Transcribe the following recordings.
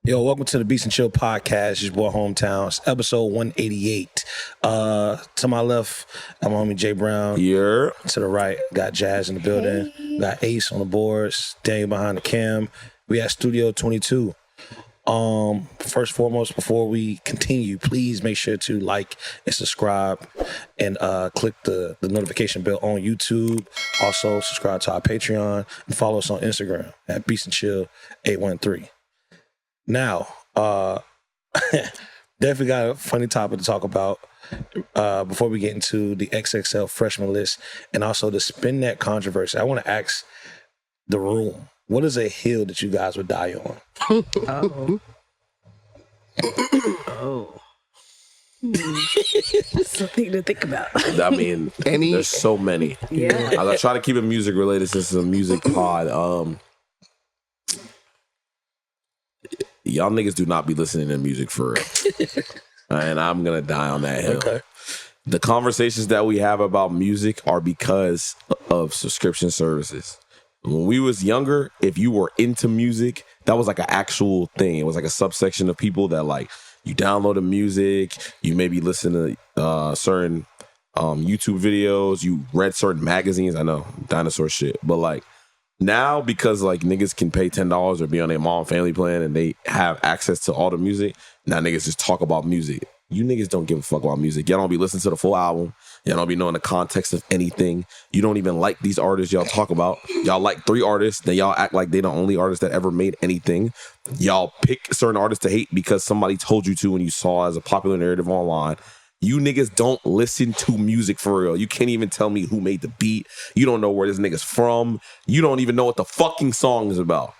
Yo, welcome to the Beatsnchill podcast. Your boy Hometown. It's episode 188. To my left, I'm homie Jay Brown. Yeah. To the right, got Jazz in the building. Hey. Got Ace on the boards. Daniel behind the cam. We at Studio 22. First and foremost, before we continue, please make sure to like and subscribe and click the notification bell on YouTube. Also, subscribe to our Patreon and follow us on Instagram at Beatsnchill813. Now, definitely got a funny topic to talk about before we get into the XXL freshman list and also the spin net controversy. I want to ask the room, what is a hill that you guys would die on? Oh. Something to think about. I mean, there's so many. Yeah. I try to keep it music related since it's a music pod. Y'all niggas do not be listening to music for real. And I'm going to die on that hill. Okay. The conversations that we have about music are because of subscription services. When we was younger, if you were into music, that was like an actual thing. It was like a subsection of people that like, you downloaded music, you maybe listen to certain YouTube videos, you read certain magazines. I know, dinosaur shit. But like, now, because like niggas can pay $10 or be on their mom family plan and they have access to all the music, now niggas just talk about music. You niggas don't give a fuck about music. Y'all don't be listening to the full album. Y'all don't be knowing the context of anything. You don't even like these artists y'all talk about. Y'all like 3 artists, then y'all act like they the only artists that ever made anything. Y'all pick certain artists to hate because somebody told you to and you saw as a popular narrative online. You niggas don't listen to music for real. You can't even tell me who made the beat. You don't know where this nigga's from. You don't even know what the fucking song is about.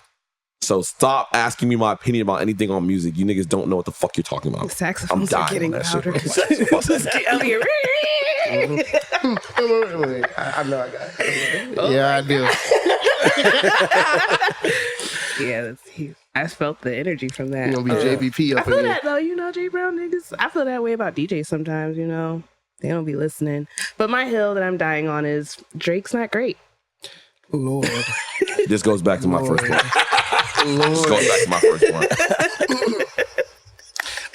So stop asking me my opinion about anything on music. You niggas don't know what the fuck you're talking about. The saxophones I'm are dying getting on that louder. I know I got it. Yeah, I do. Yeah, I felt the energy from that. You're gonna be JBP I up in feel here. that though, J Brown niggas. I feel that way about DJs sometimes, They don't be listening. But my hill that I'm dying on is Drake's not great. Lord. This goes back to my first point. This goes back to my first point.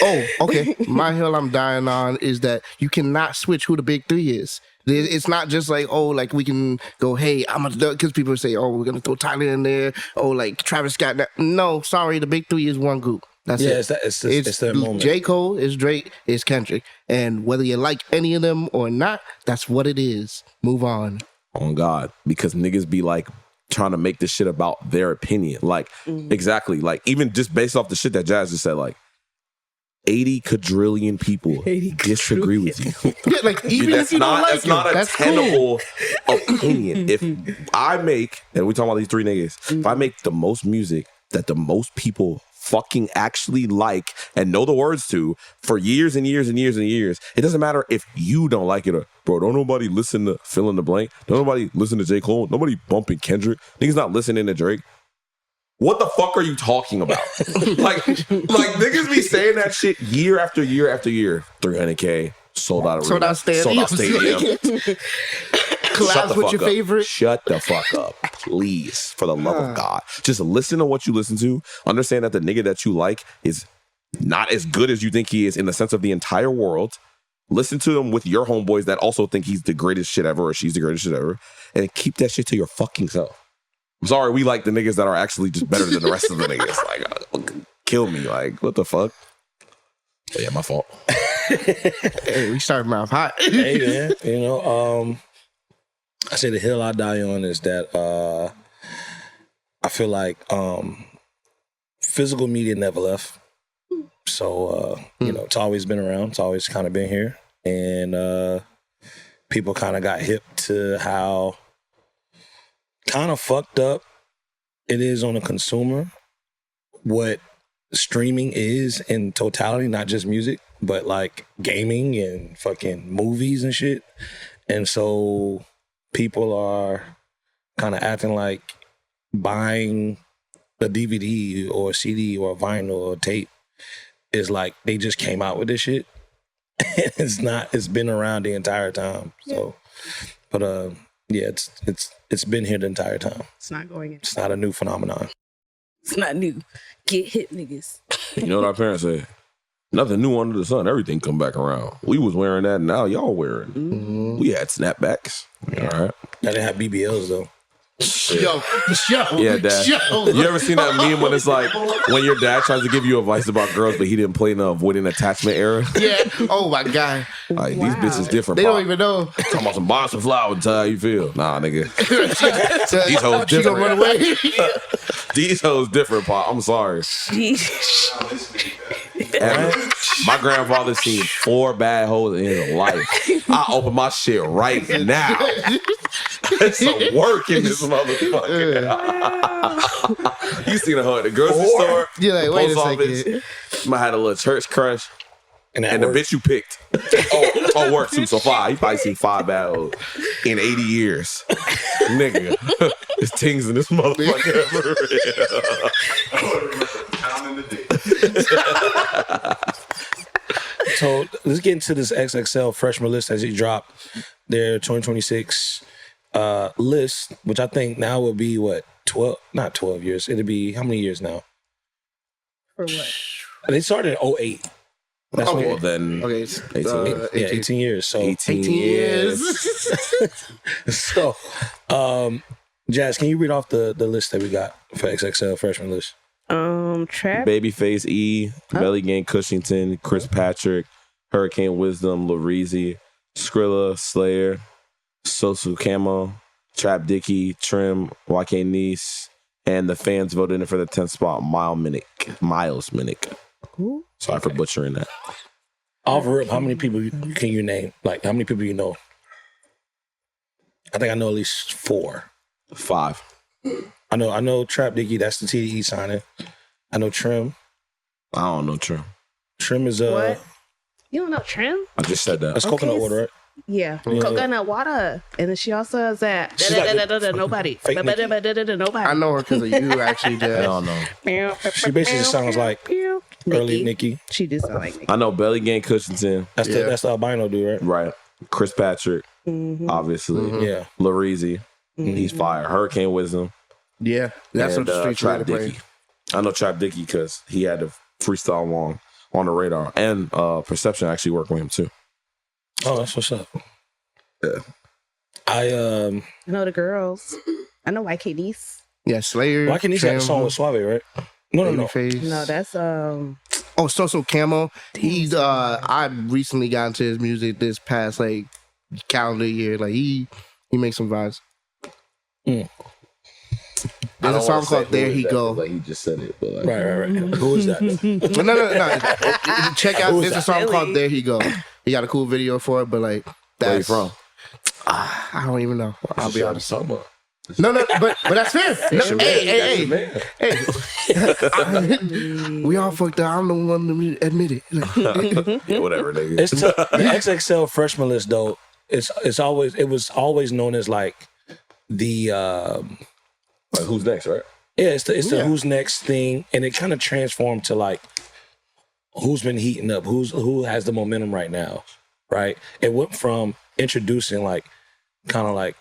Oh, okay. My hill I'm dying on is that you cannot switch who the big 3 is. It's not just like, oh, like we can go, hey, I'm gonna, because people say, oh, we're gonna throw Tyler in there. Oh, like Travis Scott. No, sorry, the big 3 is one group. That's it. It's that moment. J. Cole, it's Drake, it's Kendrick. And whether you like any of them or not, that's what it is. Move on. On God, because niggas be like trying to make this shit about their opinion. Like, exactly. Like, even just based off the shit that Jazz just said, like, 80 quadrillion people 80 disagree with you. Yeah, like, even if you don't like that's not him, a that's tenable opinion. If I make, and we talking about these 3 niggas, if I make the most music that the most people fucking actually like and know the words to for years and years and years and years, it doesn't matter if you don't like it or, bro, don't nobody listen to fill in the blank. Don't nobody listen to J. Cole. Nobody bumping Kendrick. Niggas not listening to Drake. What the fuck are you talking about? like niggas be saying that shit year after year after year. 300K, sold out arena, sold out stadium. Collabs with your favorite. Shut the fuck up, please, for the love of God. Just listen to what you listen to. Understand that the nigga that you like is not as good as you think he is in the sense of the entire world. Listen to him with your homeboys that also think he's the greatest shit ever or she's the greatest shit ever. And keep that shit to your fucking self. I'm sorry, we like the niggas that are actually just better than the rest of the niggas. Like, kill me. Like, what the fuck? But yeah, my fault. Hey, we started mouth hot. Hey, man. I say the hill I die on is that I feel like physical media never left. So, it's always been around. It's always kind of been here. And people kind of got hip to how kind of fucked up it is on a consumer, what streaming is in totality, not just music, but like gaming and fucking movies and shit. And so people are kind of acting like buying a DVD or a CD or a vinyl or a tape is like they just came out with this shit. It's been around the entire time. So, but yeah, it's been here the entire time. It's not going in. It's not a new phenomenon. It's not new. Get hit, niggas. You know what our parents say? Nothing new under the sun. Everything come back around. We was wearing that, and now y'all wearing it. Mm-hmm. We had snapbacks. Yeah. All right. I didn't have BBLs though. Yo. Yeah, Dad. You ever seen that meme when it's like when your dad tries to give you advice about girls, but he didn't play in the avoiding attachment era? Yeah. Oh my God. Like these bitches different. They Pop. don't even know. Talking about some bombs and flowers and tell how you feel. Nah, nigga. These hoes She gonna run different. away. These hoes different, Pop. I'm sorry. And my grandfather seen 4 bad hoes in his life. I open my shit right now. It's some work in this motherfucker. You seen a hoe at the grocery store, You're like, the wait a post second. office. Might had a little church crush. And And the bitch you picked. Oh, work too. So 5. You probably seen 5 bad hoes in 80 years. Nigga. There's things in this motherfucker. So let's get into this XXL freshman list as it dropped their 2026 list, which I think now will be what 12, not 12 years. It'll be how many years now? For what? They started in 08. That's Well, what, then Okay. It's, 18. yeah, 18 years. So 18 years. so Jazz, can you read off the list that we got for XXL freshman list? Trap. Babyface E, Belly Gang Cushington, Chris Patrick, Hurricane Wisdom, Lareezy, Skrilla, Slayer, Sosu Camo, Trap Dicky, Trim, YK Nice, and the fans voted in for the 10th spot, Miles Minnick. Who? Sorry for butchering that. Off rip, how many people can you name? Like, how many people you know? I think I know at least 4. 5. I know Trap Dicky, that's the TDE signing. I know Trim. I don't know Trim. Trim is What? You don't know Trim? I just said that. that's coconut Okay. water, right? Yeah. Yeah. Coconut water. And then she also has that. She's like Nobody. fake Nicki. Nobody. I know her because of you, actually, I Jazz. don't know. She basically sounds like early Nicki. She do sound like Nicki. I know Belly Gang Cushington, That's Yeah. the albino dude, right? right? Chris Patrick, Mm-hmm. obviously. Yeah. Lareezy, he's fire. Hurricane Wisdom. Yeah. That's and what the streets Trap really play. Dicky. I know Trap Dicky because he had to freestyle along on the radar, and Perception actually worked with him too. Oh, that's what's up. Yeah. I know the girls. I know YK Nice. Yeah, Slayer. why can he got a song with Suave, right? No. Babyface. No, that's Oh, So Camo. He's I recently got into his music this past like calendar year. Like he makes some vibes. There's a song called There He Go. Like he just said it, but like, Right. Who is that? But no. Check out. There's a song called There He Go. He got a cool video for it, but like where you that's from? I don't even know. I'll be honest. Talking about. No, but that's fair. No, hey. We all fucked up. I'm the one to admit it. Like, Yeah, whatever, nigga. It's the XXL freshman list though. It was always known as like the Like, who's next, right? yeah, it's the who's next thing, and it kind of transformed to like who's been heating up, who has the momentum right now, right? It went from introducing like kind of like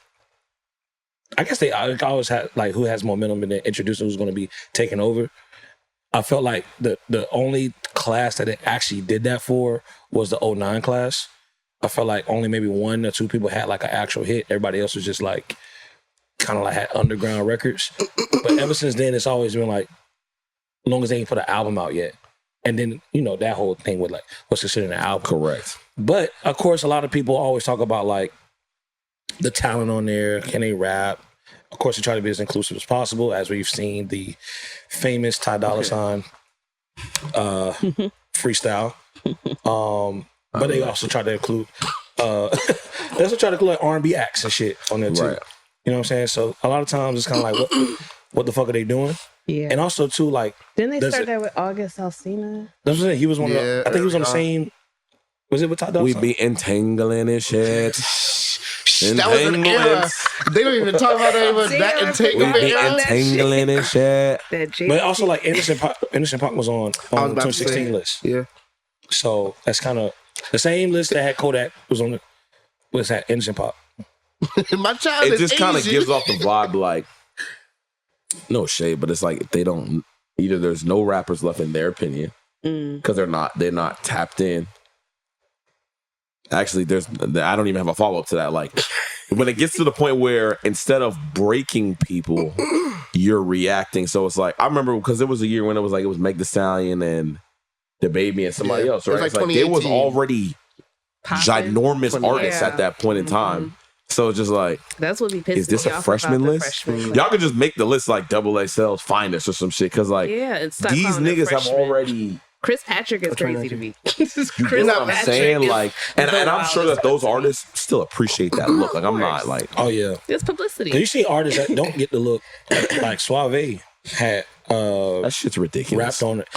I guess they always had like who has momentum and then introducing who's going to be taking over. I felt like the only class that it actually did that for was the 09 class. I felt like only maybe 1 or 2 people had like an actual hit. Everybody else was just like kind of like had underground records. But ever since then, it's always been like, as long as they ain't put an album out yet. And then, you know, that whole thing with like what's considered an album. Correct. But of course, a lot of people always talk about like the talent on there. Can they rap? Of course, they try to be as inclusive as possible, as we've seen the famous Ty Dolla $ign freestyle. But they also try to include they also try to include like R&B acts and shit on there too. Right. You know what I'm saying? So a lot of times it's kind of like, what the fuck are they doing? Yeah. And also too, like, Didn't they does start it- that with August Alsina? that's what I'm saying. He was one of the, I think he was on the same. Was it with Ty Dolla We $ign? be entangling and shit. that was an era. They don't even talk about that anymore. That We entanglement be era. entangling and shit. That J- But also like Anderson Paak was on I the was about to 2016 say, list. Yeah. So that's kind of the same list that had Kodak was on the was that Anderson Paak. My child It is just kind of Asian. gives off the vibe like, no shade, but it's like they don't either there's no rappers left in their opinion because they're not tapped in. Actually, I don't even have a follow up to that. Like when it gets to the point where instead of breaking people, you're reacting. So it's like I remember because it was a year when it was Meg Thee Stallion and the Baby and somebody else. Right? It was like there was 2018. already ginormous 20, artists at that point in time. So it's just like, That's what be pissing is this me a off freshman about the list? freshmen. Y'all could just make the list like XXL's finest or some shit. Because like and stop these calling them niggas have freshmen. already. Chris Patrick is crazy to me. You know what I'm saying? Like, and I'm sure that those wildest artists still appreciate that look. Like, I'm not like, Oh yeah, It's publicity. cause you see artists that don't get the look like Suave had that shit's ridiculous. rapped on it.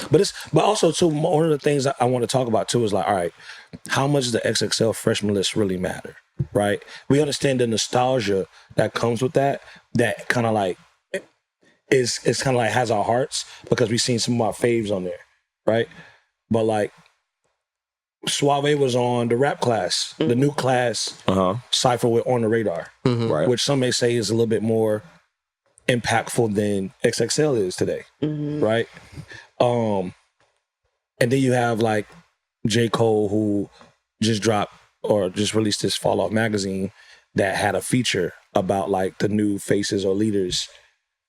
But also too, one of the things I want to talk about too is like, all right, how much does the XXL freshman list really matter? Right? We understand the nostalgia that comes with that kind of like is kind of like has our hearts because we've seen some of our faves on there, right? But like Suave was on the rap class, the new class cypher with On the Radar, Right. which some may say is a little bit more impactful than XXL is today, right? And then you have like J. Cole, who just dropped or just released this Fall Off magazine that had a feature about like the new faces or leaders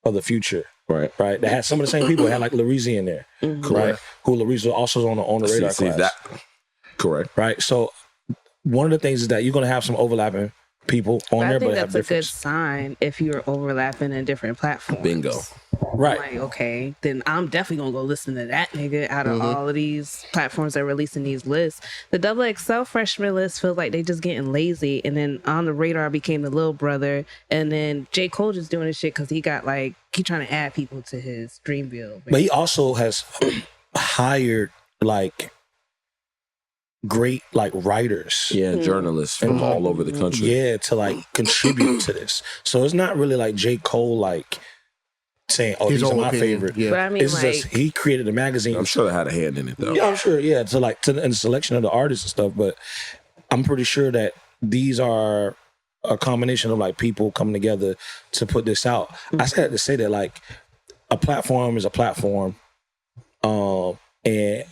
of the future. Right. Right. That had some of the same people. It had like Larizi in there. Right. Who Larizi also was on the radar See class. that. Correct. Right. So one of the things is that you're gonna have some overlapping people on I there, think but have that's a good different. sign if you're overlapping in different platforms. Bingo. Right. Like, okay, then I'm definitely gonna go listen to that nigga out of all of these platforms that are releasing these lists. The XXL freshman list feels like they just getting lazy, and then On the Radar became the little brother, and then J. Cole just doing this shit because he got like he trying to add people to his dream bill. But he also has hired like great like writers. Yeah, journalists from all over the country. Yeah, to like contribute to this. So it's not really like J. Cole like saying, "Oh, His these are own my opinion, favorite." yeah. But I mean, It's like, just he created a magazine. I'm sure they had a hand in it though. Yeah, I'm sure. Yeah, to like to the selection of the artists and stuff. But I'm pretty sure that these are a combination of like people coming together to put this out. I said to say that like a platform is a platform, and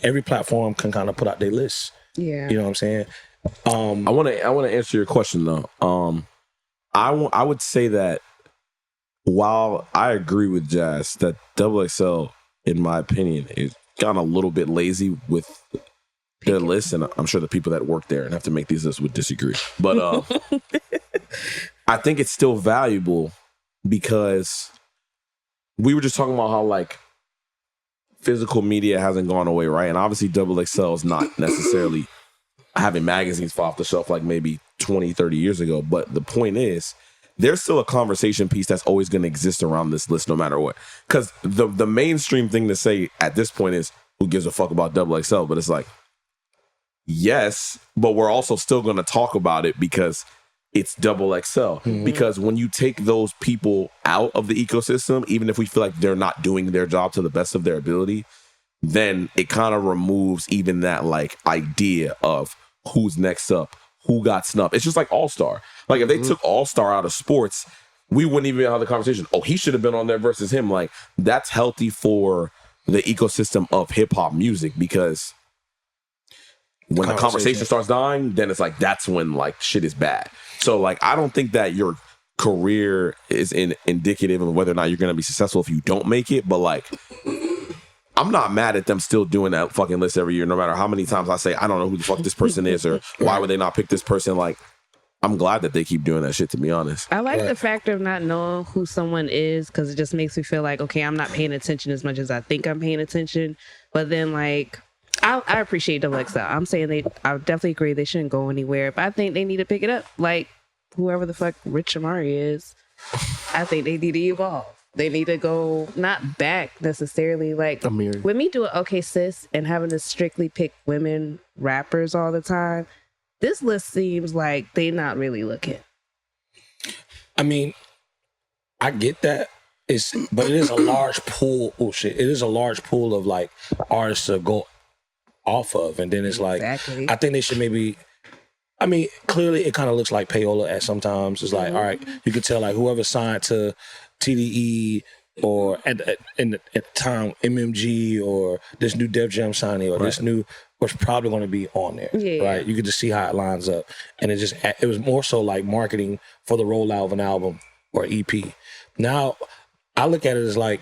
every platform can kind of put out their lists. yeah, You know what I'm saying? I want to answer your question though. I would say that while I agree with Jazz that XXL, in my opinion, is gotten a little bit lazy with their lists, and I'm sure the people that work there and have to make these lists would disagree. But I think it's still valuable because we were just talking about how like physical media hasn't gone away, right? And obviously XXL is not necessarily having magazines fall off the shelf like maybe 20, 30 years ago. But the point is, there's still a conversation piece that's always going to exist around this list no matter what. Because the mainstream thing to say at this point is, who gives a fuck about XXL? But it's like, yes, but we're also still going to talk about it because it's XXL. Because when you take those people out of the ecosystem, even if we feel like they're not doing their job to the best of their ability, then it kind of removes even that like idea of who's next up, who got snubbed. It's just like All-Star. Like if they took All-Star out of sports, we wouldn't even have the conversation. Oh, he should have been on there versus him. Like that's healthy for the ecosystem of hip hop music because when the conversation starts dying, then it's like that's when like shit is bad. So like I don't think that your career is indicative of whether or not you're going to be successful if you don't make it, but like I'm not mad at them still doing that fucking list every year, no matter how many times I say, I don't know who the fuck this person is or why would they not pick this person. Like, I'm glad that they keep doing that shit, to be honest. I like the factor of not knowing who someone is because it just makes me feel like, okay, I'm not paying attention as much as I think I'm paying attention. But then, like, I appreciate XXL. I'm saying I definitely agree they shouldn't go anywhere, but I think they need to pick it up. Like, whoever the fuck Rich Amari is, I think they need to evolve. They need to go not back necessarily. Like Amiri. with me doing Okay Sis and having to strictly pick women rappers all the time, this list seems like they not really looking. I mean, I get that. But it is a large pool. Oh shit! It is a large pool of like artists to go off of, and then it's like Exactly. I think they should maybe. I mean, clearly it kind of looks like payola at sometimes. It's like, all right, you can tell like whoever signed to TDE or at the time MMG or this new Def Jam signing or this new was probably going to be on there, right? You could just see how it lines up, and it was more so like marketing for the rollout of an album or EP. Now I look at it as like,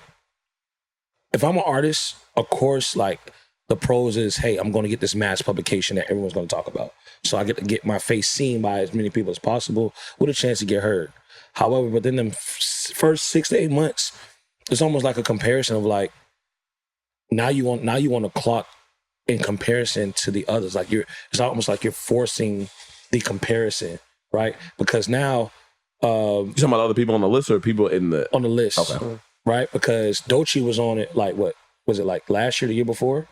if I'm an artist, of course, like the pros is, hey, I'm going to get this mass publication that everyone's going to talk about, so I get to get my face seen by as many people as possible with a chance to get heard. However, within them first 6 to 8 months, it's almost like a comparison of like, now you want to clock in comparison to the others. Like it's almost like you're forcing the comparison, right? Because now you talking about other people on the list or people on the list, okay, right? Because Doechii was on it like, what was it, like last year, the year before?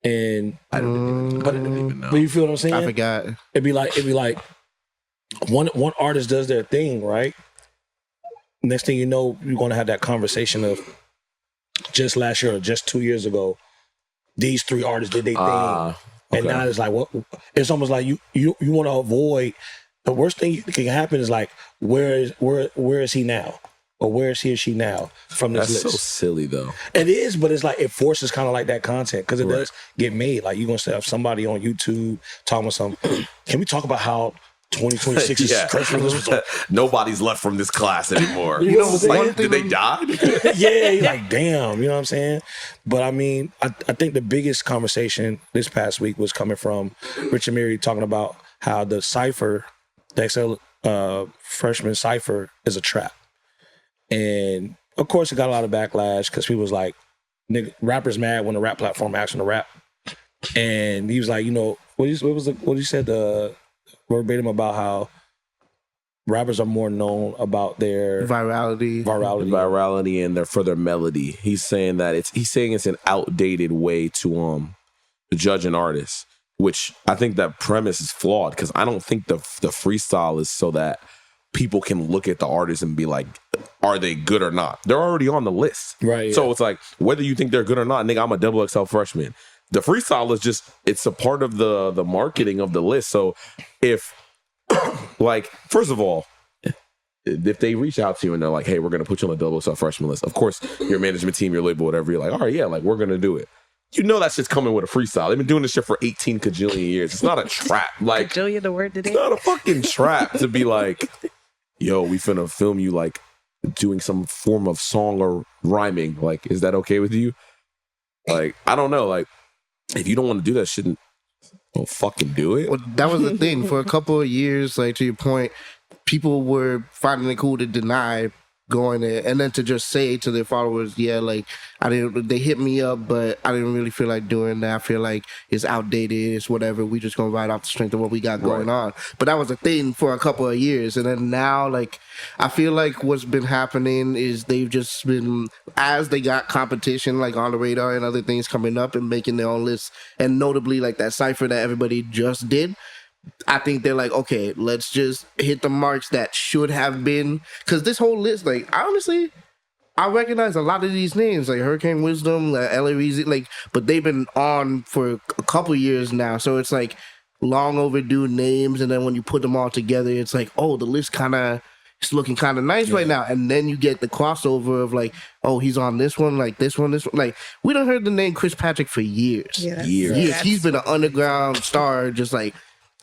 And I didn't even know. But you feel what I'm saying? I forgot. It'd be like one artist does their thing, right? Next thing you know, you're going to have that conversation of just last year or just 2 years ago, these three artists did their thing. Okay. And now it's like, what? It's almost like you want to avoid, the worst thing that can happen is like, where is he now? Or where is he or she now from this list? That's so silly though. It is, but it's like, it forces kind of like that content because it does get made. Like, you're going to have somebody on YouTube talking about something. Can we talk about how 2026 is freshman list? Nobody's left from this class anymore. You know what I'm saying? Like, did they die? Yeah, you're like, damn, you know what I'm saying? But I mean, I think the biggest conversation this past week was coming from Rich and Arie talking about how the cypher, the XL freshman cypher, is a trap. And of course, it got a lot of backlash because people was like, nigga, rappers mad when the rap platform asks them to rap. And he was like, you know, what he said verbatim about how rappers are more known about their virality and for their melody. He's saying that it's an outdated way to judge an artist, which I think that premise is flawed because I don't think the freestyle is so that people can look at the artist and be like, are they good or not? They're already on the list. Right. So it's like, whether you think they're good or not, nigga, I'm a double XL freshman. The freestyle is just, it's a part of the marketing of the list. So if, like, first of all, if they reach out to you and they're like, hey, we're going to put you on the double XL freshman list, of course, your management team, your label, whatever, you're like, all right, yeah, like, we're going to do it. You know that shit's coming with a freestyle. They've been doing this shit for 18 kajillion years. It's not a trap. Like, kajillion, the word today? It's not a fucking trap to be like, yo, we finna film you, like, doing some form of song or rhyming. Like, is that okay with you? Like, I don't know. Like, if you don't want to do that shit, don't fucking do it. Well, that was the thing. For a couple of years, like, to your point, people were finding it cool to deny going there and then to just say to their followers, yeah, like, they hit me up, but I didn't really feel like doing that. I feel like it's outdated, it's whatever, we just gonna ride off the strength of what we got going on. But that was a thing for a couple of years, and then now, like, I feel like what's been happening is they've just been, as they got competition like on the radar and other things coming up and making their own lists, and notably like that cypher that everybody just did, I think they're like, okay, let's just hit the marks that should have been. Because this whole list, like, honestly, I recognize a lot of these names, like Hurricane Wisdom, like LA Reezy, like, but they've been on for a couple years now. So it's like long overdue names. And then when you put them all together, it's like, oh, the list kind of, it's looking kind of nice right now. And then you get the crossover of like, oh, he's on this one, like this one, this one. Like, we done heard the name Chris Patrick for years. Years. He's been an underground star, just like,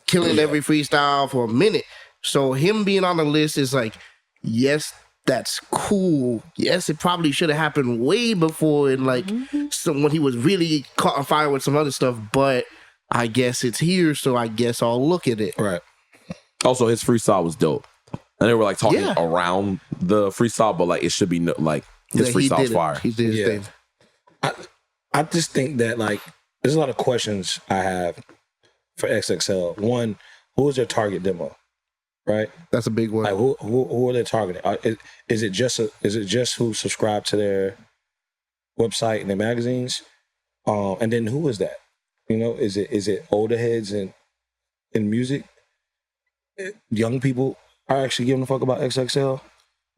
killing every freestyle for a minute. So him being on the list is like, yes, that's cool. Yes, it probably should have happened way before in like when he was really caught on fire with some other stuff, but I guess it's here, so I guess I'll look at it. Right. Also, his freestyle was dope. And they were like talking around the freestyle, but like it should be like his freestyle's fire. He did his thing. I just think that like there's a lot of questions I have for XXL. One, who is their target demo? Right? That's a big one. Like who are they targeting? Is it just who subscribe to their website and their magazines? And then who is that? You know, is it older heads in music? Young people are actually giving a fuck about XXL?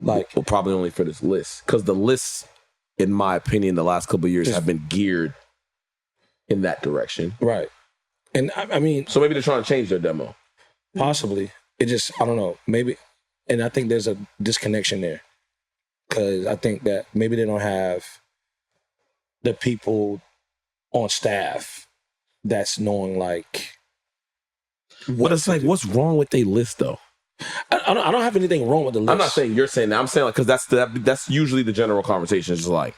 Like, well, probably only for this list. Because the lists, in my opinion, the last couple of years have been geared in that direction. Right. And I mean, so maybe they're trying to change their demo. Possibly. It just, I don't know. Maybe, and I think there's a disconnection there. because I think that maybe they don't have the people on staff that's knowing like. But it's like, what's wrong with their list though? I don't have anything wrong with the list. I'm not saying you're saying that. I'm saying like because that's usually the general conversation. It's just like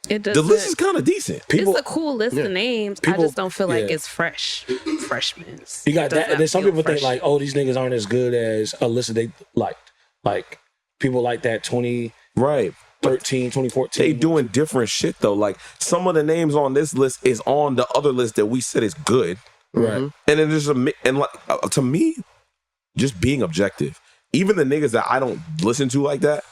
It the doesn't. list is kind of decent. It's a cool list of names. I people- just don't feel like yeah. it's fresh. Freshmen. You got It does that, and not then some feel people think fresh. like, oh, these niggas aren't as good as a list that they liked. Like people like that 2013, Right. 2014. They doing different shit though. Like some of the names on this list is on the other list that we said is good. right. And then there's and like to me, just being objective. Even the niggas that I don't listen to like that,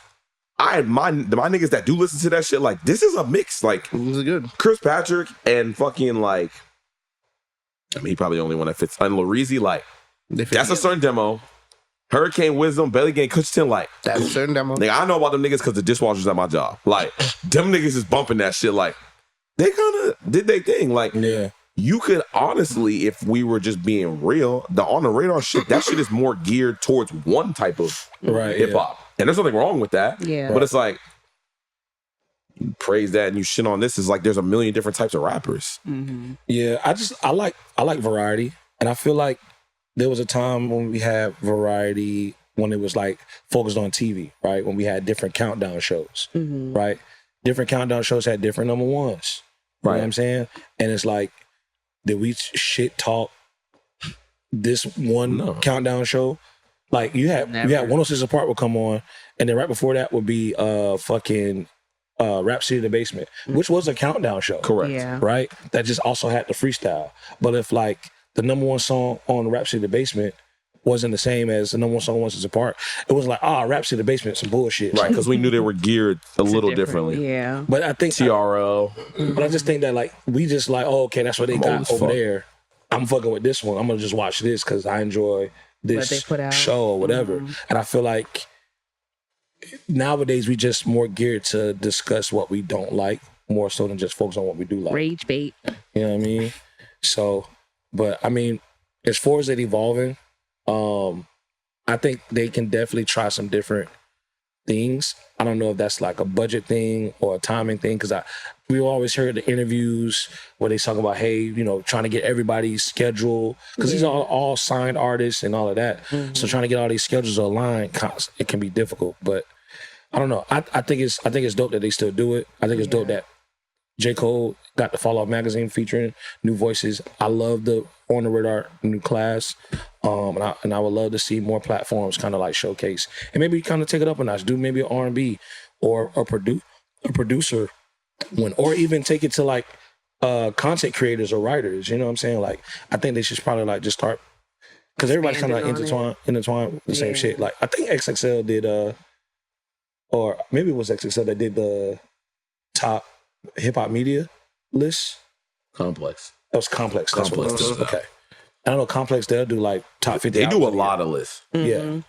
my niggas that do listen to that shit, like this is a mix. Like This is good. Chris Patrick and fucking like, I mean, he probably the only one that fits. And Larizi, like that's a certain demo. Hurricane Wisdom, Belly Gang, Cushion, like That's a certain demo. nigga, I know about them niggas because the dishwasher's at my job. Like them niggas is bumping that shit. Like they kind of did their thing. Like Yeah. you could honestly, if we were just being real, the on the radar shit, that shit is more geared towards one type of Right, hip hop. And there's nothing wrong with that. Yeah. But it's like, you praise that and you shit on this is like there's a million different types of rappers. Yeah, I like variety, and I feel like there was a time when we had variety when it was like focused on TV, right? When we had different countdown shows, right? Different countdown shows had different number ones. You know what I'm saying? And it's like, did we shit talk this one countdown show? Like you had 106 Apart would come on, and then right before that would be fucking Rhapsody in the Basement, which was a countdown show. Correct. Yeah. Right? That just also had the freestyle. But if like the number one song on Rhapsody in the Basement wasn't the same as the number one song 106 Apart, it was like, Rhapsody in the Basement, some bullshit. Right, because we knew they were geared a little differently. Yeah. But I think TRL. but I just think that like we just like, okay, that's what they old got as over fuck. there. I'm fucking with this one. I'm gonna just watch this because I enjoy What they this put out. show or whatever. And I feel like nowadays we just more geared to discuss what we don't like more so than just focus on what we do like. Rage bait. You know what I mean? So, but I mean, as far as it evolving, I think they can definitely try some different things. I don't know if that's like a budget thing or a timing thing, because we always heard the interviews where they talk about, hey, you know, trying to get everybody's schedule, because these are all signed artists and all of that. So trying to get all these schedules aligned, it can be difficult. But I don't know. I think it's dope that they still do it. I think it's dope that J. Cole got the Fall Off magazine featuring new voices. I love the On the Radar new class. And I would love to see more platforms kind of like showcase and maybe kind of take it up a notch. Do maybe an R&B or a producer one, or even take it to like content creators or writers. You know what I'm saying? Like I think they should probably like just start, because everybody's kind of like intertwined with the same shit. Like I think XXL did or maybe it was XXL that did the top hip hop media list. Complex. That was Complex. That's what it was. Complex. Okay. I don't know. Complex, they'll do like top 50. They do a albums lot of lists. Yeah.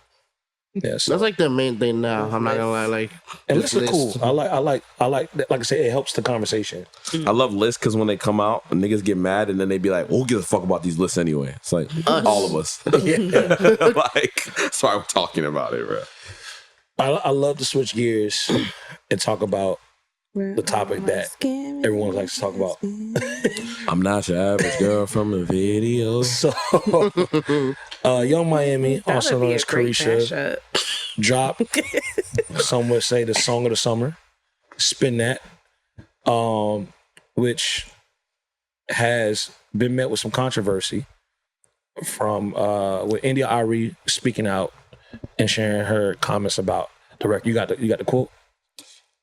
Yeah. So That's like the main thing now. I'm not gonna lie. Like, and this lists are cool. list. I like like I say, it helps the conversation. I love lists because when they come out, niggas get mad and then they be like, "Well, who gives a fuck about these lists anyway?" It's like all of us. Like, sorry, we're talking about it, bro. I love to switch gears and talk about the topic that everyone likes to talk about. I'm not your average girl from the video. So, Young Miami, also known as Carisha, dropped, some would say, the song of the summer, Spin That, which has been met with some controversy from with India Arie speaking out and sharing her comments about the record. You got the quote?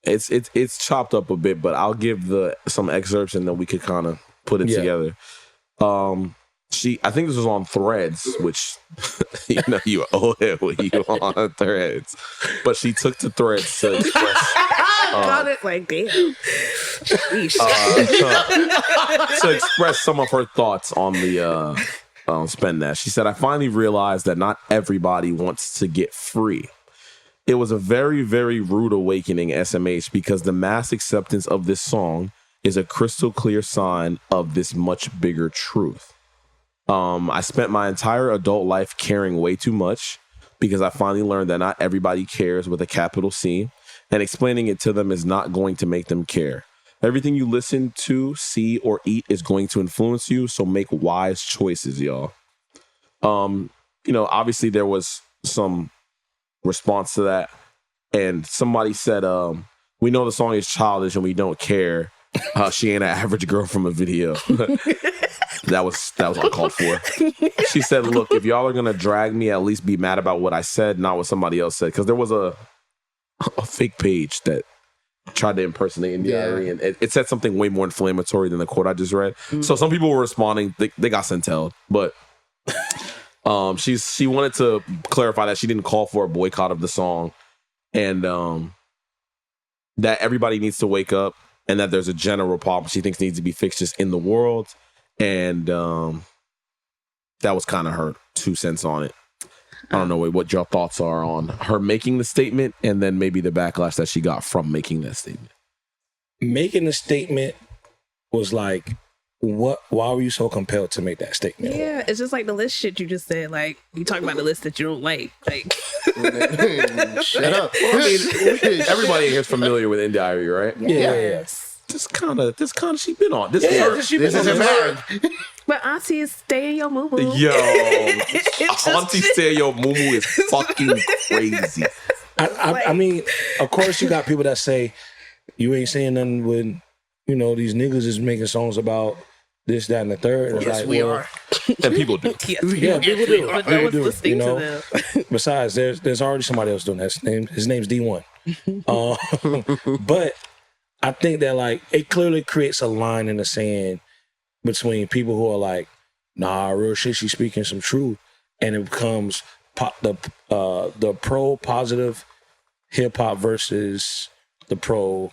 It's chopped up a bit, but I'll give some excerpts and then we could kind of put it together. I think this was on Threads, which you know you owe it when you on Threads, but she took to Threads to express. Got it like damn. To express some of her thoughts on the Spend That. She said, "I finally realized that not everybody wants to get free. It was a very, very rude awakening, SMH, because the mass acceptance of this song is a crystal clear sign of this much bigger truth. I spent my entire adult life caring way too much because I finally learned that not everybody cares with a capital C, and explaining it to them is not going to make them care. Everything you listen to, see, or eat is going to influence you, so make wise choices, y'all. Obviously there was some response to that, and somebody said, we know the song is childish and we don't care. She ain't an average girl from a video. That was uncalled for. She said, look, if y'all are gonna drag me, at least be mad about what I said, not what somebody else said. Because there was a fake page that tried to impersonate Arie, and it said something way more inflammatory than the quote I just read. So some people were responding, they got sent-tailed, but she wanted to clarify that she didn't call for a boycott of the song, and that everybody needs to wake up, and that there's a general problem she thinks needs to be fixed just in the world. And that was kind of her 2 cents on it. I don't know what your thoughts are on her making the statement, and then maybe the backlash that she got from making that statement. Making the statement was like, why were you so compelled to make that statement? Yeah, it's just like the list shit you just said. Like, you talking about the list that you don't like. Like, shut up. Everybody here is familiar with Arie, right? Yeah. This kind of she been on. This This is her. but Auntie is stay in your moo. Yo, Auntie Stereo Mumu is fucking crazy. I mean, of course you got people that say you ain't saying nothing when, these niggas is making songs about this, that, and the third. Yes, like, we are. And people do. Yeah, people do. But People no one's do. listening to them. Besides, there's already somebody else doing that. His name's D1. But I think that like it clearly creates a line in the sand between people who are like, nah, real shit, she's speaking some truth, and it becomes the pro positive hip hop versus the pro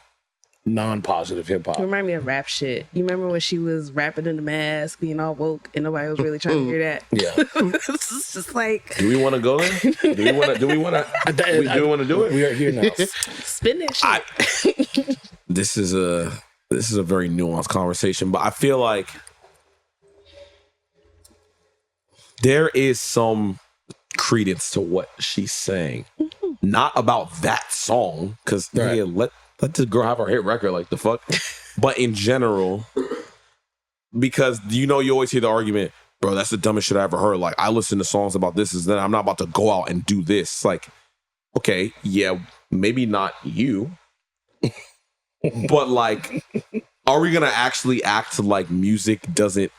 non-positive hip hop. You remind me of rap shit. You remember when she was rapping in the mask, being all woke, and nobody was really trying to hear that? Yeah. It's just like, Do we want to go there? Do we want to do it? We are here now. spin that shit. This is a very nuanced conversation, but I feel like there is some credence to what she's saying. Not about that song, because let this girl have her hit record, like the fuck. But in general, because you always hear the argument, bro, that's the dumbest shit I ever heard. Like, I listen to songs about this, is that I'm not about to go out and do this. Like, okay, yeah, maybe not you. But like, are we gonna actually act like music doesn't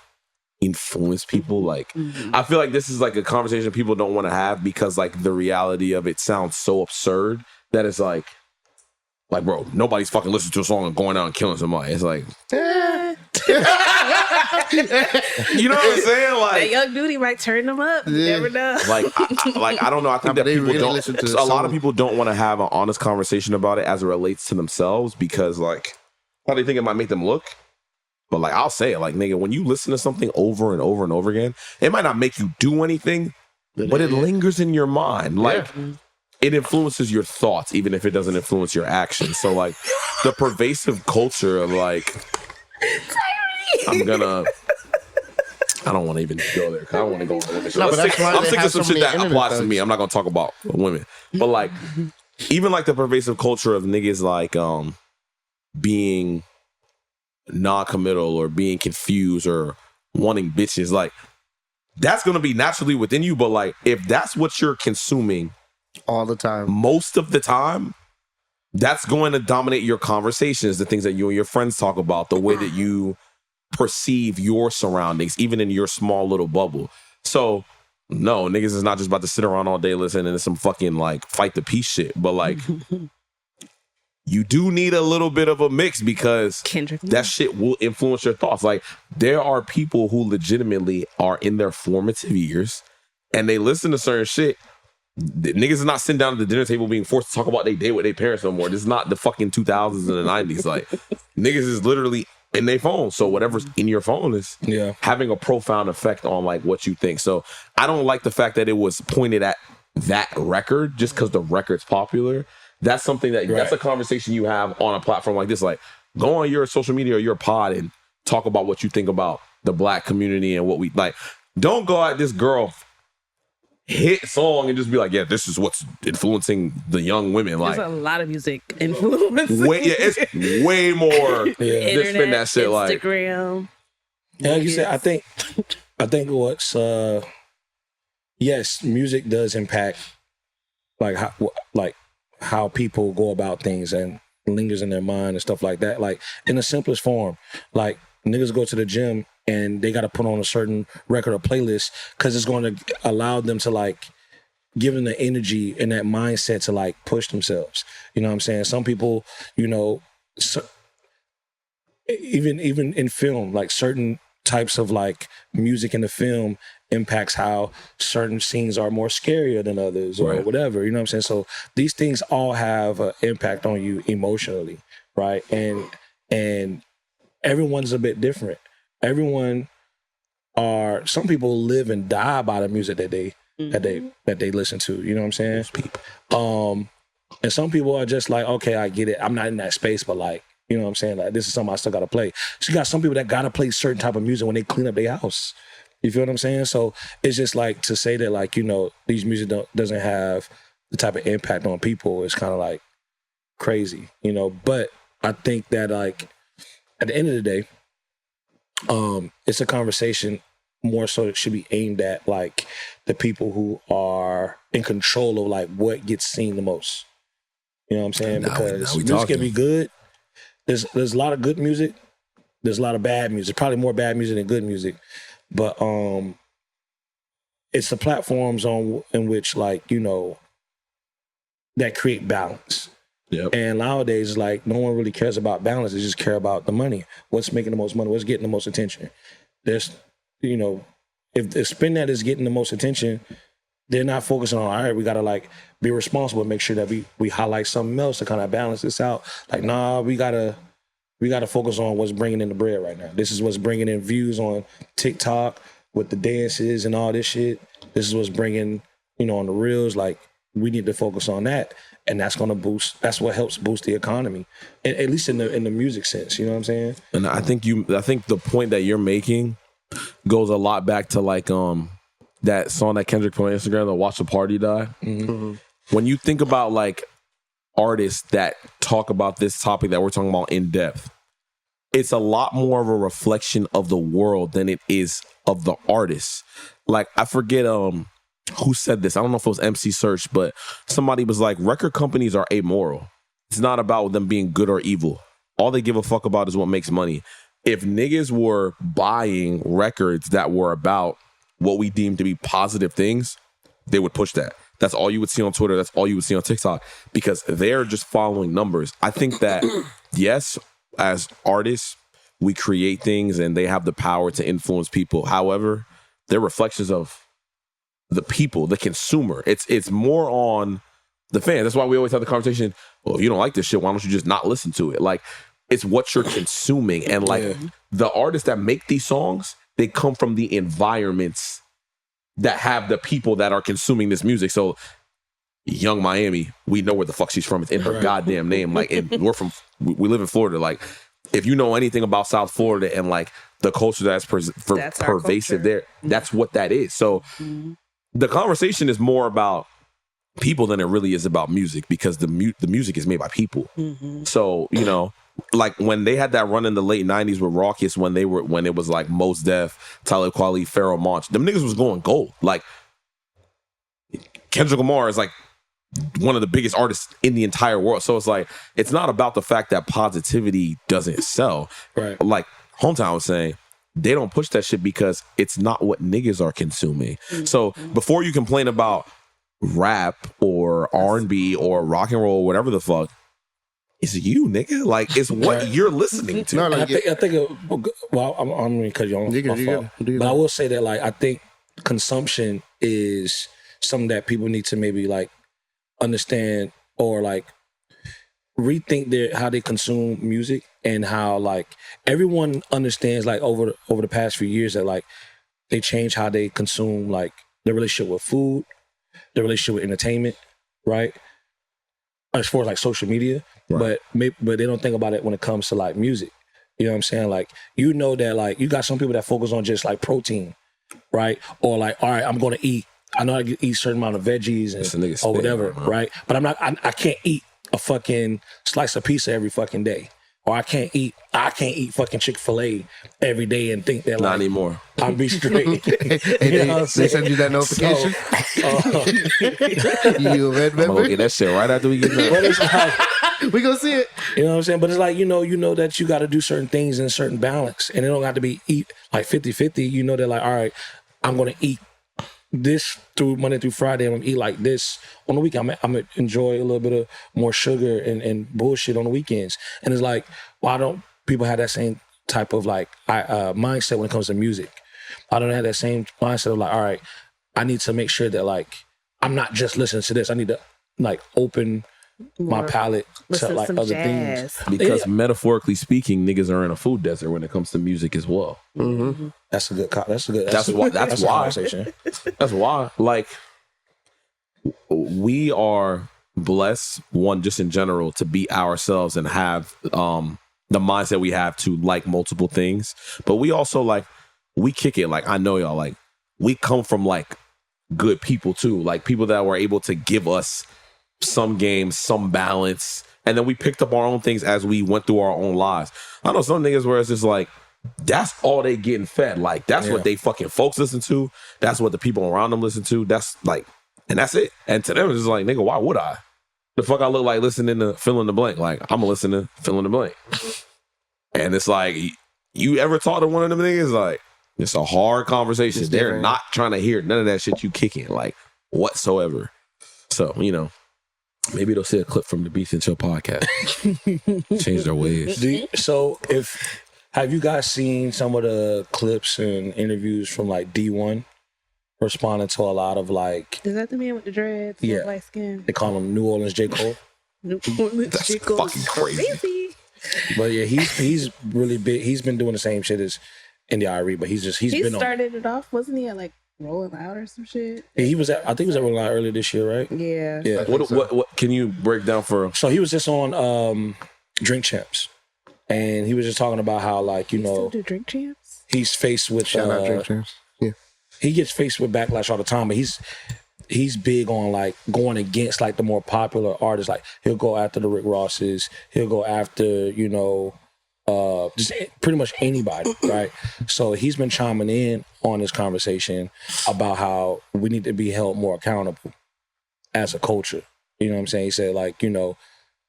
influence people? Like, I feel like this is like a conversation people don't want to have, because like the reality of it sounds so absurd that it's like, bro, nobody's fucking listening to a song and going out and killing somebody. It's like, you know what I'm saying? Like, that young duty might turn them up. You never know. Like, I don't know. I think that they people really don't. listen to the A lot of song. people don't want to have an honest conversation about it as it relates to themselves, because like, how they think it might make them look. But like, I'll say it, like, nigga, when you listen to something over and over and over again, it might not make you do anything, but it lingers in your mind. Like, it influences your thoughts, even if it doesn't influence your actions. So like, the pervasive culture of like, I don't want to even go there, because I don't want to go on women. No, but that's why I'm they sick have of some so shit many that internet applies to thugs. me. I'm not going to talk about women. But like, even like the pervasive culture of niggas like being non-committal or being confused or wanting bitches, like, that's going to be naturally within you. But like, if that's what you're consuming all the time, most of the time, that's going to dominate your conversations, the things that you and your friends talk about, the way that you perceive your surroundings, even in your small little bubble. So no, niggas is not just about to sit around all day listening to some fucking like fight the peace shit, but like, you do need a little bit of a mix, because Kendrick that shit will influence your thoughts. Like, there are people who legitimately are in their formative years and they listen to certain shit. The niggas is not sitting down at the dinner table being forced to talk about their day with their parents no more. This is not the fucking 2000s and the 90s. Like, niggas is literally in their phone. So whatever's in your phone is having a profound effect on like what you think. So I don't like the fact that it was pointed at that record just because the record's popular. That's something that that's a conversation you have on a platform like this. Like, go on your social media or your pod and talk about what you think about the black community and what we like. Don't go at this girl hit song and just be like, yeah, this is what's influencing the young women. There's Like, a lot of music influence. it's way more. Yeah. Just spin that shit like. Instagram. Yeah, like you said, I think what's yes, music does impact how people go about things and lingers in their mind and stuff like that. Like in the simplest form, like niggas go to the gym and they got to put on a certain record or playlist because it's going to allow them to like give them the energy and that mindset to like push themselves. You know what I'm saying? Some people, you know, even in film, like certain types of like music in the film impacts how certain scenes are more scarier than others or whatever, you know what I'm saying? So these things all have an impact on you emotionally, right? And everyone's a bit different. Some people live and die by the music that they listen to, you know what I'm saying? And some people are just like, okay, I get it. I'm not in that space, but like, you know what I'm saying? Like, this is something I still got to play. So you got some people that got to play certain type of music when they clean up their house. You feel what I'm saying? So it's just like to say that, like, you know, these music doesn't have the type of impact on people is kind of like crazy, you know? But I think that, like, at the end of the day, it's a conversation more so that should be aimed at, like, the people who are in control of, like, what gets seen the most. You know what I'm saying? Because music can be good. There's a lot of good music. There's a lot of bad music. Probably more bad music than good music. But it's the platforms in which, like, you know, that create balance. Yep. And nowadays, like, no one really cares about balance. They just care about the money. What's making the most money? What's getting the most attention? There's, you know, if the spin that is getting the most attention, they're not focusing on, all right, we got to, like, be responsible and make sure that we highlight something else to kind of balance this out. Like, nah, we got to focus on what's bringing in the bread right now. This is what's bringing in views on TikTok with the dances and all this shit. This is what's bringing, you know, on the reels. Like, we need to focus on that. And that's going to boost, that's what helps boost the economy, at least in the music sense. You know what I'm saying? And I think the point that you're making goes a lot back to, like, that song that Kendrick put on Instagram, the Watch the Party Die. Mm-hmm. When you think about, like, artists that talk about this topic that we're talking about in depth, it's a lot more of a reflection of the world than it is of the artists. Like, I forget who said this. I don't know if it was MC Search, but somebody was like, record companies are amoral. It's not about them being good or evil. All they give a fuck about is what makes money. If niggas were buying records that were about what we deem to be positive things, they would push that. That's all you would see on Twitter. That's all you would see on TikTok, because they're just following numbers. I think that, yes, as artists, we create things and they have the power to influence people. However, they're reflections of the people, the consumer. It's more on the fan. That's why we always have the conversation, well, if you don't like this shit, why don't you just not listen to it? Like, it's what you're consuming. And, like, the artists that make these songs, they come from the environments that have the people that are consuming this music. So Young Miami, we know where the fuck she's from. It's in her goddamn name. Like, and we live in Florida. Like, if you know anything about South Florida and, like, the culture that's pervasive there, that's what that is. So the conversation is more about people than it really is about music, because the music is made by people. Mm-hmm. So, you know, like, when they had that run in the late 90s with Raucous, when it was like Mos Def, Talib Kweli, Pharoah Monch, them niggas was going gold. Like, Kendrick Lamar is, like, one of the biggest artists in the entire world. So it's like, it's not about the fact that positivity doesn't sell. Right. Like Hometown was saying, they don't push that shit because it's not what niggas are consuming. Mm-hmm. So before you complain about rap or R&B or rock and roll, whatever the fuck, it's you, nigga. Like, it's what you're listening to. No, like, I think well, I'm going to cut you on. But I will say that, like, I think consumption is something that people need to maybe, like, understand or, like, rethink how they consume music, and how, like, everyone understands, like, over the past few years that, like, they change how they consume, like, their relationship with food, their relationship with entertainment, right? As far as, like, social media. Right. But they don't think about it when it comes to, like, music. You know what I'm saying? Like, you know that, like, you got some people that focus on just, like, protein, right? Or, like, all right, I'm going to eat I know I can eat a certain amount of veggies That's a and nigga or spit, whatever, man. right? But I'm not. I can't eat a fucking slice of pizza every fucking day, or I can't eat fucking Chick-fil-A every day and think that Not like anymore. I'll be straight. Hey, they send you that notification. You a red I'm gonna member? get that shit right after we get done. But it's like, We gonna see it. you know what I'm saying? But it's like, you know that you got to do certain things in certain balance, and it don't have to be eat like 50-50. You know that like, all right, I'm gonna eat this through Monday through Friday. I'm gonna eat like this on the weekend. I'm gonna enjoy a little bit of more sugar and bullshit on the weekends. And it's like, why don't people have that same type of like mindset when it comes to music? I don't have that same mindset of like, all right, I need to make sure that like I'm not just listening to this. I need to like open my More. palate to Listen like some other jazz. things. Because metaphorically speaking, niggas are in a food desert when it comes to music as well. That's a good. That's why. That's a conversation. That's why. Like, we are blessed, one, just in general, to be ourselves and have the mindset we have to like multiple things. But we also like, we kick it. Like, I know y'all, like, we come from like good people too. Like people that were able to give us some games, some balance. And then we picked up our own things as we went through our own lives. I know some niggas where it's just like, that's all they getting fed. Like, that's what they fucking folks listen to. That's what the people around them listen to. That's like, and that's it. And to them, it's just like, nigga, why would I? The fuck I look like listening to fill in the blank? Like, I'm gonna listen to fill in the blank. And it's like, you ever talk to one of them niggas? Like, it's a hard conversation. They're not trying to hear none of that shit you kicking, like, whatsoever. So, you know, maybe they'll see a clip from the Beatsnchill podcast. Change their ways. So have you guys seen some of the clips and interviews from like D1 responding to a lot of like, Is that the man with the dreads? Yeah. Light skin. they call him New Orleans J. Cole? That's fucking crazy. But yeah, he's really big. He's been doing the same shit as Arie, but he's He been started it off, wasn't he? At like Rolling Out or some shit. he was at, I think he was at Rolling Out earlier this year, right? Yeah. Yeah. What can you break down for? So he was just on Drink Champs, and he was just talking about how like, you Still know, do Drink Champs? he's faced with Shout out Drink Champs. Yeah. he gets faced with backlash all the time, but he's big on like going against like the more popular artists. Like he'll go after the Rick Rosses, he'll go after, you know, just pretty much anybody, right? So he's been chiming in on this conversation about how we need to be held more accountable as a culture. You know what I'm saying? He said like, you know,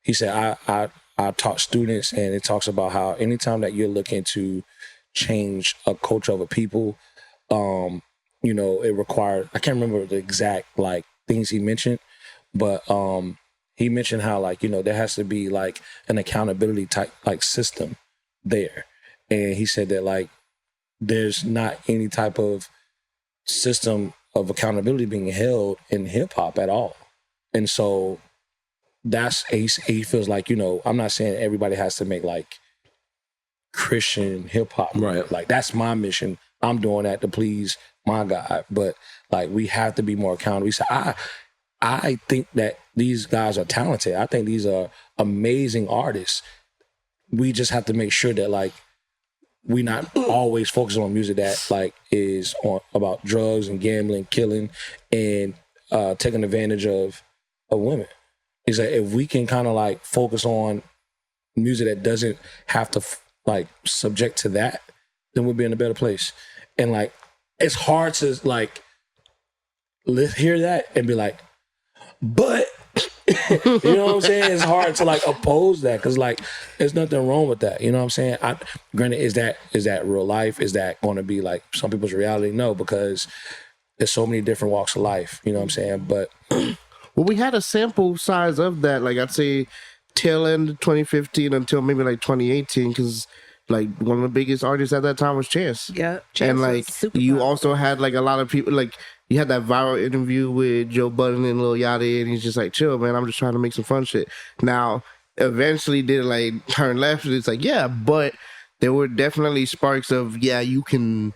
he said I taught students, and it talks about how anytime that you're looking to change a culture of a people, you know, it required, I can't remember the exact like things he mentioned, but he mentioned how like, you know, there has to be like an accountability type like system there. And he said that like there's not any type of system of accountability being held in hip hop at all. And so that's he feels like, you know, I'm not saying everybody has to make like Christian hip hop, Right? Like that's my mission. I'm doing that to please my God, but like we have to be more accountable. He said, I think that these guys are talented. I think these are amazing artists. We just have to make sure that like we not always focus on music that like is on about drugs and gambling, killing, and taking advantage of women. Is that if we can kind of like focus on music that doesn't have to like subject to that, then we'll be in a better place. And like it's hard to like hear that and be like, but you know what I'm saying? It's hard to like oppose that because like there's nothing wrong with that. You know what I'm saying? Granted, is that real life? Is that going to be like some people's reality? No, because there's so many different walks of life. You know what I'm saying? But well, we had a sample size of that, like I'd say tail end of 2015 until maybe like 2018, because like one of the biggest artists at that time was Chance. Yeah. And like you also had like a lot of people, like you had that viral interview with Joe Budden and Lil Yachty, and he's just like, chill, man, I'm just trying to make some fun shit. Now, eventually did like turn left, and it's like, yeah, but there were definitely sparks of, yeah, you can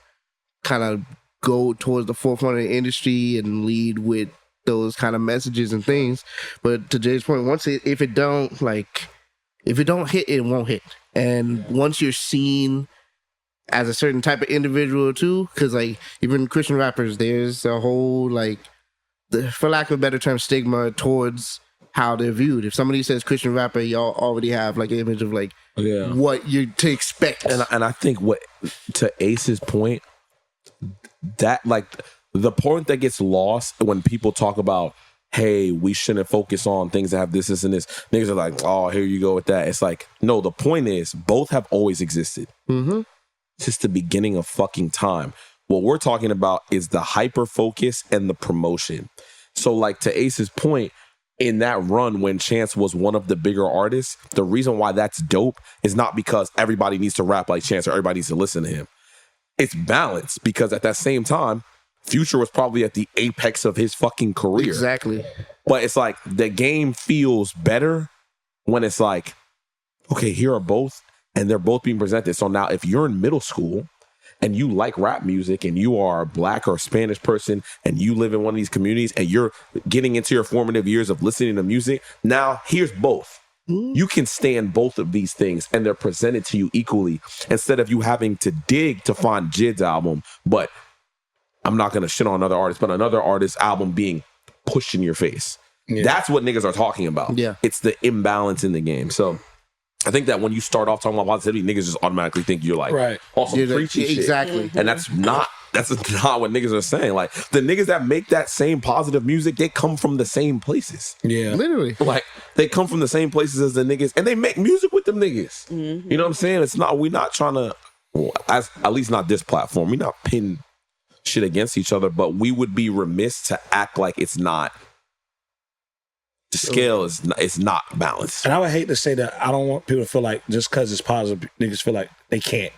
kind of go towards the forefront of the industry and lead with those kind of messages and things. But to Jay's point, if it don't hit, it won't hit. And once you're seen as a certain type of individual too, because like even Christian rappers, there's a whole like for lack of a better term, stigma towards how they're viewed. If somebody says Christian rapper, y'all already have like an image of like what you to expect. And I think what, to Ace's point, that like the point that gets lost when people talk about, hey, we shouldn't focus on things that have this, this, and this. Niggas are like, oh, here you go with that. It's like, no, the point is both have always existed. Mm-hmm. Since the beginning of fucking time. What we're talking about is the hyper focus and the promotion. So like to Ace's point, in that run when Chance was one of the bigger artists, the reason why that's dope is not because everybody needs to rap like Chance or everybody needs to listen to him. It's balanced because at that same time, Future was probably at the apex of his fucking career. Exactly. But it's like the game feels better when it's like, okay, here are both and they're both being presented. So now if you're in middle school and you like rap music and you are a Black or Spanish person and you live in one of these communities and you're getting into your formative years of listening to music, now here's both. You can stand both of these things and they're presented to you equally instead of you having to dig to find Jid's album. But I'm not going to shit on another artist, but another artist's album being pushed in your face. Yeah. That's what niggas are talking about. Yeah. It's the imbalance in the game. So I think that when you start off talking about positivity, niggas just automatically think you're like, awesome, preachy shit. Exactly. And that's not what niggas are saying. Like the niggas that make that same positive music, they come from the same places. Yeah. Literally. Like they come from the same places as the niggas and they make music with them niggas. Mm-hmm. You know what I'm saying? We're not trying to, at least not this platform, we're not pinning shit against each other, but we would be remiss to act like it's not. The scale is not balanced. And I would hate to say that I don't want people to feel like just because it's positive, niggas feel like they can't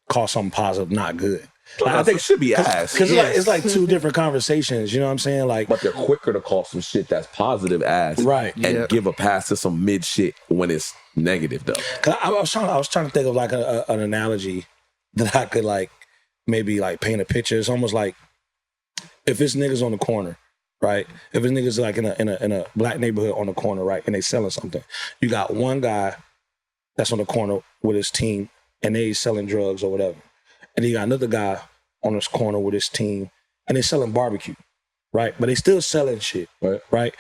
call something positive not good. Like, I think it should be asked. Because it's like two different conversations, you know what I'm saying? Like, but they're quicker to call some shit that's positive ass. Right. And give a pass to some mid shit when it's negative though. Cause I was trying to think of like an analogy that I could like maybe like paint a picture. It's almost like if it's niggas on the corner, right? If it's niggas like in a Black neighborhood on the corner, right, and they selling something, you got one guy that's on the corner with his team and they selling drugs or whatever, and then you got another guy on this corner with his team and they selling barbecue, right? But they still selling shit, right?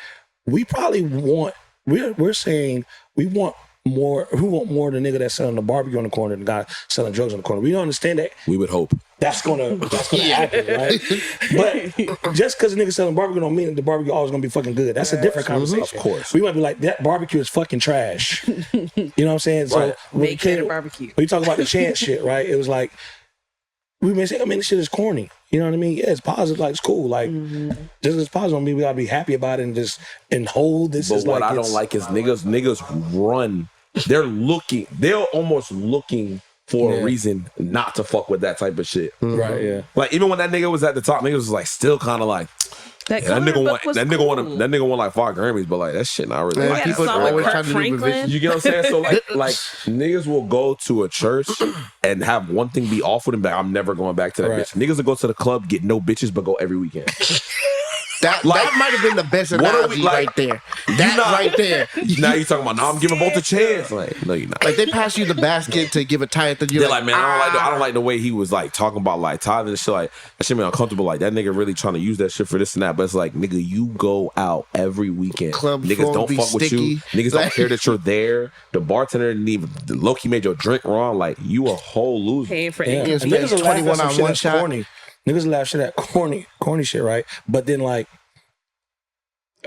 We probably want we're saying we want more. Who want more than the nigga that's selling the barbecue on the corner than the guy selling drugs on the corner? We don't understand that. We would hope. That's gonna happen, right? But just because the nigga selling barbecue don't mean that the barbecue always gonna be fucking good. That's a different conversation. Of course. We might be like, that barbecue is fucking trash. You know what I'm saying? So when barbecue. you talk about the Chance shit, right? It was like we've been saying, this shit is corny. You know what I mean? Yeah, it's positive, like it's cool. Like just as positive, I mean, we gotta be happy about it and hold this. But what I don't like is niggas run. They're almost looking for a reason not to fuck with that type of shit. Right, yeah. Like even when that nigga was at the top, niggas was like still kind of like that nigga won like 5 Grammys, but like that shit not really. Yeah, like, people always trying to do revision. You get what I'm saying? So like niggas will go to a church and have one thing be off with him, but I'm never going back to that bitch. Niggas will go to the club, get no bitches, but go every weekend. That might have been the best analogy right there. Right there. Now you're talking about, I'm giving both a chance. Like, no, you're not. Like they pass you the basket to give a tithe, and you're like, man, I don't like the way he was like talking about like tithing and shit. Like that shit made me uncomfortable. Like that nigga really trying to use that shit for this and that. But it's like, nigga, you go out every weekend. Club niggas don't fuck with you. Niggas don't care that you're there. The bartender didn't even low-key made your drink wrong. Like you a whole loser. Paying for it. Niggas are 21 on one shot. Corny. Niggas laugh shit at corny shit, right? But then like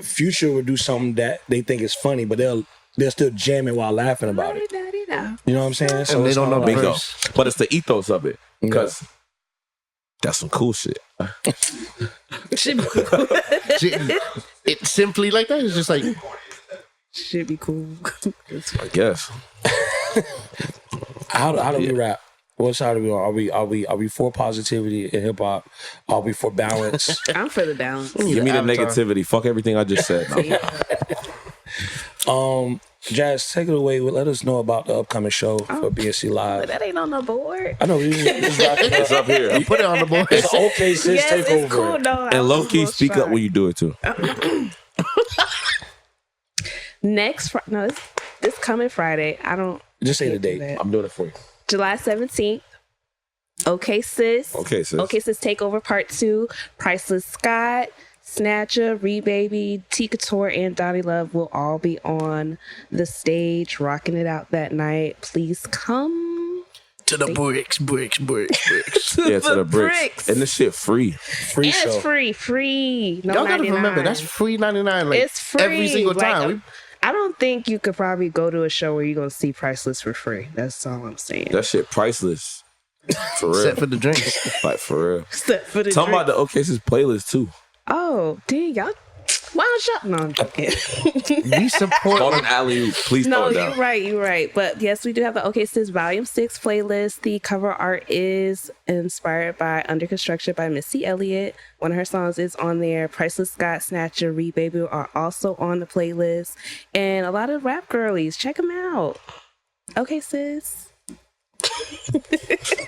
Future would do something that they think is funny, but they'll still jam it while laughing about it. You know what I'm saying? So and they don't know the bingo. But it's the ethos of it. Because that's some cool shit. It's simply like that. It's just like should be cool. I guess. How do we rap? What side are we on? Are we for positivity in hip hop? Are we for balance? I'm for the balance. Give me the negativity. Fuck everything I just said. Jazz, take it away. Let us know about the upcoming show for BSC Live. But that ain't on the board. I know. We just wrap it It's up here. put it on the board. It's okay, sis. Yes, take it's over. cool. No, and low key, speak up when you do it too. This coming Friday. I don't just say the date. I'm doing it for you. July 17th. Okay, sis. Okay, sis. Okay, sis. Takeover Part 2. Priceless Scott. Snatcher, Rebaby, T Couture, and Donnie Love will all be on the stage rocking it out that night. Please come To the bricks. Yeah, to the bricks. And this shit free. Free and show. it's free. No, Y'all gotta 99. remember, that's free 99. Like, It's free every single Like, time. I don't think you could probably go to a show where you're gonna see priceless for free. That's all I'm saying. That shit priceless. For real. Except for the drinks. Like, for real. Except for the Talking about drink. the OKC's playlist, too. Oh, dang, y'all. Why don't y'all? No, I'm joking. We support. Call an alley-oop. Please No, throw it down. you're right. But yes, we do have the OK Sis Volume 6 playlist. The cover art is inspired by Under Construction by Missy Elliott. One of her songs is on there. Priceless Scott, Snatcher, Rebaby are also on the playlist. And a lot of rap girlies. Check them out. Okay, sis.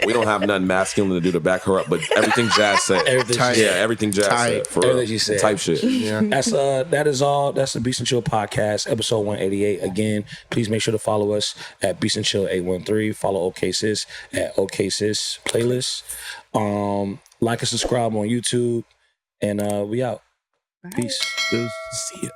We don't have nothing masculine to do to back her up, but everything Jazz said. Everything she Yeah, said. everything Jazz said. For real. Everything she said. Type shit. Yeah. That is all. That's the Beatsnchill podcast, episode 188. Again, please make sure to follow us at Beatsnchill 813. Follow OKSIS at OKSIS playlist. Like and subscribe on YouTube. And we out. Peace. See ya.